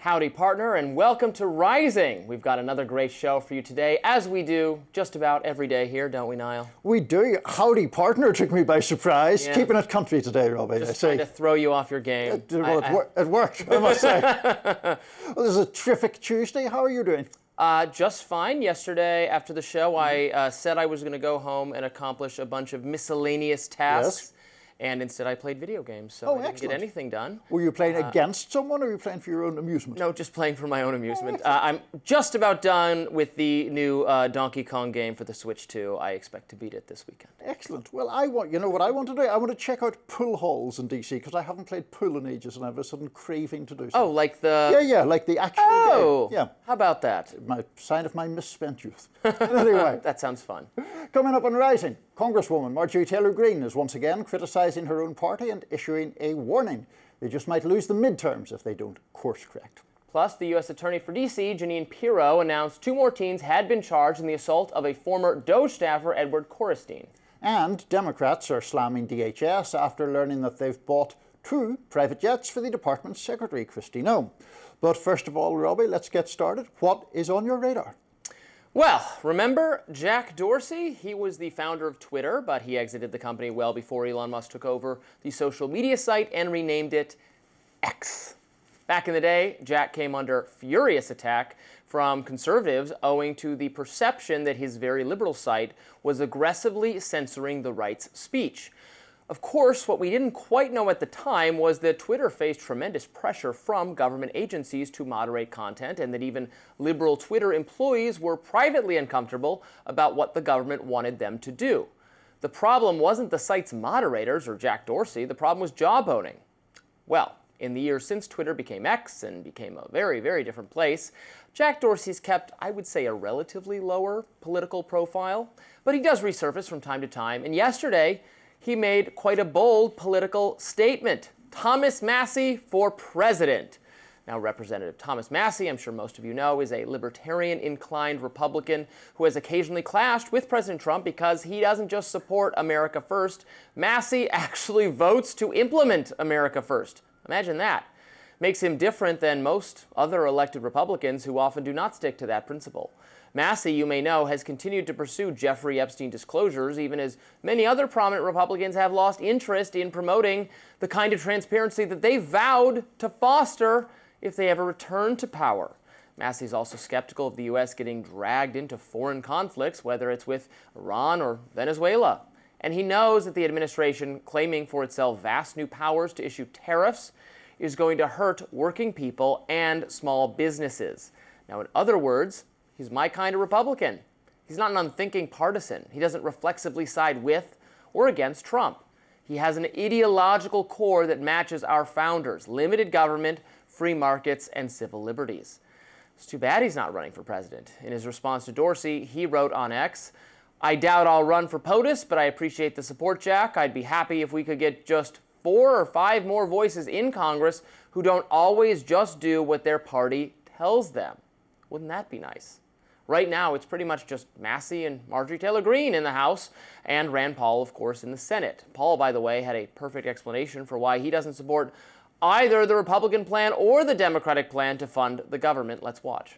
Howdy, partner, and welcome to Rising. We've got another great show for you today, as we do just about every day here, don't we, Niall? We do. Howdy, partner took me by surprise. Yeah. Keeping it country today, Robby. Just trying to throw you off your game. It worked, I must say. Well, this is a terrific Tuesday. How are you doing? Just fine. Yesterday, after the show, I said I was going to go home and accomplish a bunch of miscellaneous tasks. Yes. And instead I played video games, so I didn't get anything done. Were you playing against someone, or were you playing for your own amusement? No, just playing for my own amusement. I'm just about done with the new Donkey Kong game for the Switch 2. I expect to beat it this weekend. Excellent. Well, you know what I want to do? I want to check out pool halls in DC, because I haven't played pool in ages, and I have a sudden craving to do so. Oh, like the... Yeah, like the actual game. Yeah. How about that? My sign of my misspent youth. Anyway. That sounds fun. Coming up on Rising, Congresswoman Marjorie Taylor Greene is once again criticising her own party and issuing a warning. They just might lose the midterms if they don't course correct. Plus, the U.S. Attorney for D.C., Jeanine Pirro, announced 2 more teens had been charged in the assault of a former DOJ staffer, Edward Korestein. And Democrats are slamming DHS after learning that they've bought 2 private jets for the department's secretary, Kristi Noem. But first of all, Robby, let's get started. What is on your radar? Well, remember Jack Dorsey? He was the founder of Twitter, but he exited the company well before Elon Musk took over the social media site and renamed it X. Back in the day, Jack came under furious attack from conservatives owing to the perception that his very liberal site was aggressively censoring the right's speech. Of course, what we didn't quite know at the time was that Twitter faced tremendous pressure from government agencies to moderate content, and that even liberal Twitter employees were privately uncomfortable about what the government wanted them to do. The problem wasn't the site's moderators or Jack Dorsey, the problem was jawboning. Well, in the years since Twitter became X and became a very, very different place, Jack Dorsey's kept, I would say, a relatively lower political profile, but he does resurface from time to time, and yesterday, he made quite a bold political statement. Thomas Massie for president. Now, Representative Thomas Massie, I'm sure most of you know, is a libertarian-inclined Republican who has occasionally clashed with President Trump because he doesn't just support America First. Massie actually votes to implement America First. Imagine that. Makes him different than most other elected Republicans who often do not stick to that principle. Massie, you may know, has continued to pursue Jeffrey Epstein disclosures, even as many other prominent Republicans have lost interest in promoting the kind of transparency that they vowed to foster if they ever return to power. Massie's also skeptical of the U.S. getting dragged into foreign conflicts, whether it's with Iran or Venezuela. And he knows that the administration claiming for itself vast new powers to issue tariffs is going to hurt working people and small businesses. Now, in other words, he's my kind of Republican. He's not an unthinking partisan. He doesn't reflexively side with or against Trump. He has an ideological core that matches our founders: limited government, free markets, and civil liberties. It's too bad he's not running for president. In his response to Dorsey, he wrote on X, "I doubt I'll run for POTUS, but I appreciate the support, Jack. I'd be happy if we could get just 4 or 5 more voices in Congress who don't always just do what their party tells them." Wouldn't that be nice? Right now, it's pretty much just Massie and Marjorie Taylor Greene in the House, and Rand Paul, of course, in the Senate. Paul, by the way, had a perfect explanation for why he doesn't support either the Republican plan or the Democratic plan to fund the government. Let's watch.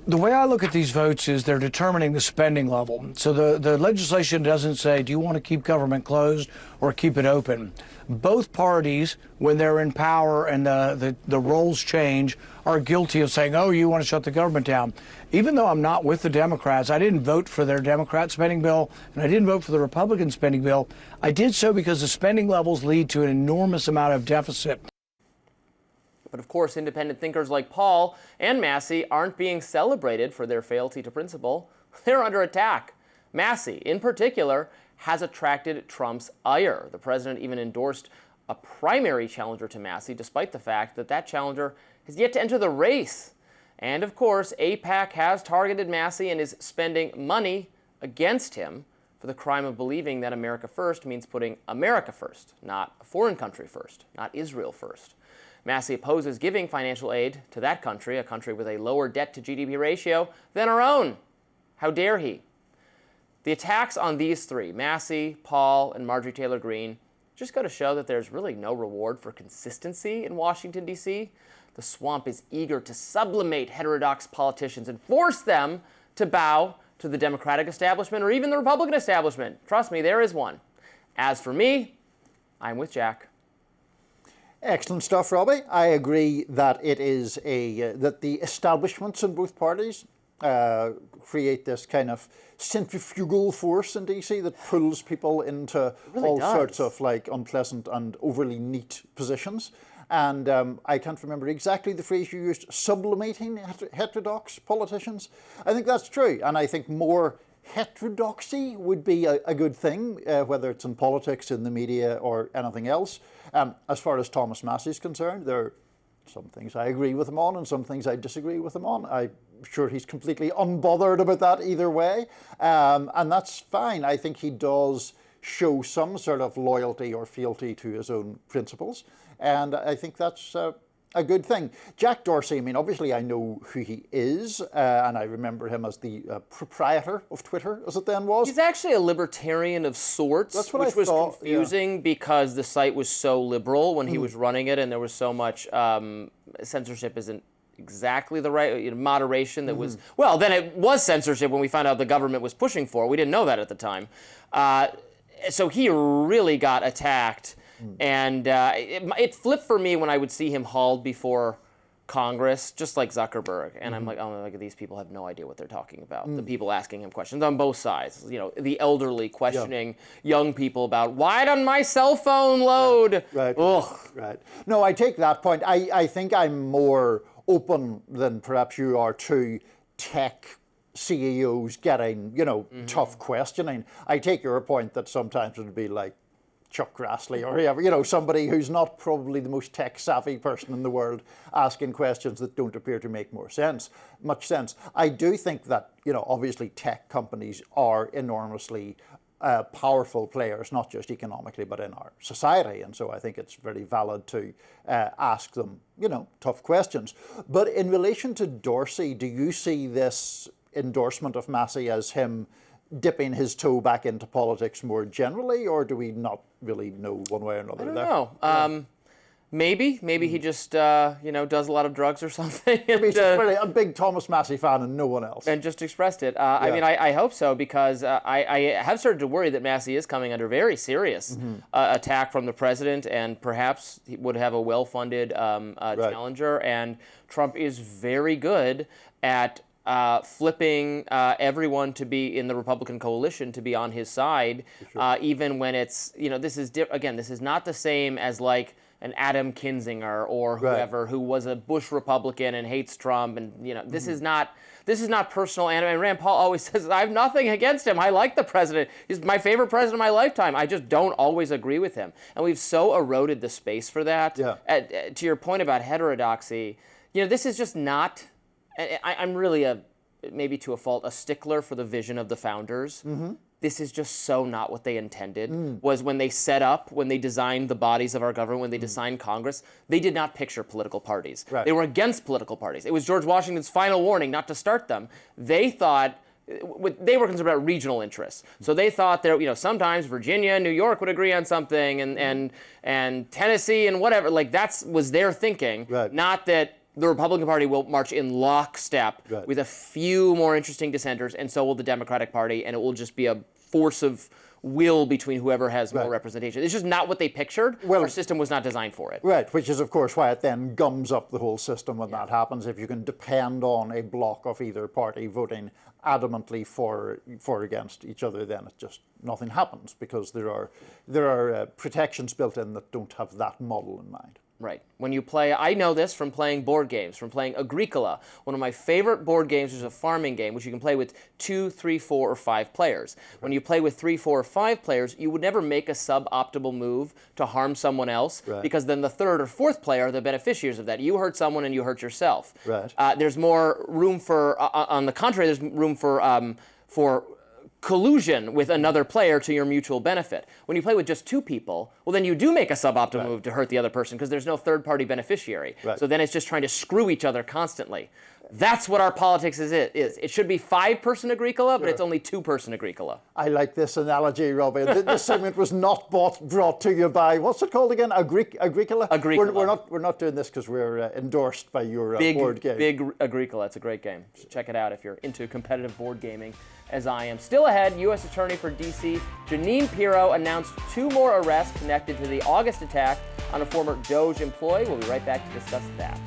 The way I look at these votes is they're determining the spending level. So the legislation doesn't say, do you want to keep government closed or keep it open? Both parties, when they're in power and the roles change, are guilty of saying, oh, you want to shut the government down. Even though I'm not with the Democrats, I didn't vote for their Democrat spending bill, and I didn't vote for the Republican spending bill. I did so because the spending levels lead to an enormous amount of deficit. But of course, independent thinkers like Paul and Massie aren't being celebrated for their fealty to principle. They're under attack. Massie, in particular, has attracted Trump's ire. The president even endorsed a primary challenger to Massie, despite the fact that that challenger has yet to enter the race. And of course, AIPAC has targeted Massie and is spending money against him for the crime of believing that America First means putting America first, not a foreign country first, not Israel first. Massie opposes giving financial aid to that country, a country with a lower debt-to-GDP ratio than our own. How dare he? The attacks on these 3, Massie, Paul, and Marjorie Taylor Greene, just go to show that there's really no reward for consistency in Washington, D.C. The swamp is eager to sublimate heterodox politicians and force them to bow to the Democratic establishment or even the Republican establishment. Trust me, there is one. As for me, I'm with Jack. Excellent stuff, Robby. I agree that it is that the establishments in both parties create this kind of centrifugal force in DC that pulls people into sorts of like unpleasant and overly neat positions. And I can't remember exactly the phrase you used, sublimating heterodox politicians. I think that's true. And I think more heterodoxy would be a good thing, whether it's in politics, in the media, or anything else. As far as Thomas Massie is concerned, there are some things I agree with him on and some things I disagree with him on. I'm sure he's completely unbothered about that either way. And that's fine. I think he does show some sort of loyalty or fealty to his own principles. And I think that's a good thing. Jack Dorsey, I mean, obviously I know who he is, and I remember him as the proprietor of Twitter, as it then was. He's actually a libertarian of sorts, That's what which I thought, was confusing because the site was so liberal when he was running it, and there was so much censorship isn't exactly the right moderation that was, well, then it was censorship when we found out the government was pushing for it. We didn't know that at the time. So he really got attacked. And it flipped for me when I would see him hauled before Congress, just like Zuckerberg. And I'm like, oh, like, these people have no idea what they're talking about. The people asking him questions on both sides. You know, the elderly questioning young people about, why doesn't my cell phone load? Right. Ugh. Right. No, I take that point. I think I'm more open than perhaps you are to tech CEOs getting, tough questioning. I take your point that sometimes it would be like Chuck Grassley or whoever, somebody who's not probably the most tech-savvy person in the world asking questions that don't appear to make much sense. I do think that, obviously tech companies are enormously powerful players, not just economically, but in our society. And so I think it's very valid to ask them, tough questions. But in relation to Dorsey, do you see this endorsement of Massie as him dipping his toe back into politics more generally, or do we not really know one way or another? I don't know. Maybe he just does a lot of drugs or something. He's really a big Thomas Massie fan and no one else. And just expressed it. I mean, I hope so, because I have started to worry that Massie is coming under very serious attack from the president, and perhaps he would have a well-funded challenger. And Trump is very good at flipping everyone to be in the Republican coalition to be on his side, even when it's, this is this is not the same as like an Adam Kinzinger or whoever who was a Bush Republican and hates Trump, and this is not personal. And Rand Paul always says, I have nothing against him. I like the president. He's my favorite president of my lifetime. I just don't always agree with him, and we've so eroded the space for that. To your point about heterodoxy, this is just not. I'm really maybe to a fault, a stickler for the vision of the founders. This is just so not what they intended. Was when they designed the bodies of our government, when they designed Congress, they did not picture political parties. They were against political parties. It was George Washington's final warning not to start them. They thought, they were concerned about regional interests. So they thought that, sometimes Virginia and New York would agree on something, and Tennessee and whatever, like that was their thinking, not that the Republican Party will march in lockstep with a few more interesting dissenters, and so will the Democratic Party, and it will just be a force of will between whoever has more representation. It's just not what they pictured. Our system was not designed for it. Right, which is, of course, why it then gums up the whole system when that happens. If you can depend on a block of either party voting adamantly for against each other, then it just nothing happens, because there are protections built in that don't have that model in mind. Right. When you play, I know this from playing board games, from playing Agricola, one of my favorite board games, which is a farming game, which you can play with 2, 3, 4, or 5 players. When you play with 3, 4, or 5 players, you would never make a suboptimal move to harm someone else, because then the 3rd or 4th player are the beneficiaries of that. You hurt someone and you hurt yourself. There's more room for, on the contrary, there's room for collusion with another player to your mutual benefit. When you play with just 2 people, well, then you do make a suboptimal move to hurt the other person, because there's no third-party beneficiary. So then it's just trying to screw each other constantly. That's what our politics is. It should be 5-person Agricola, but it's only 2-person Agricola. I like this analogy, Robbie. This segment was not brought to you by, what's it called again? Agricola? Agricola. We're not doing this because we're endorsed by your board game. Big Agricola. It's a great game. So check it out if you're into competitive board gaming, as I am. Still ahead, U.S. Attorney for D.C. Jeanine Pirro announced 2 more arrests connected to the August attack on a former DOJ employee. We'll be right back to discuss that.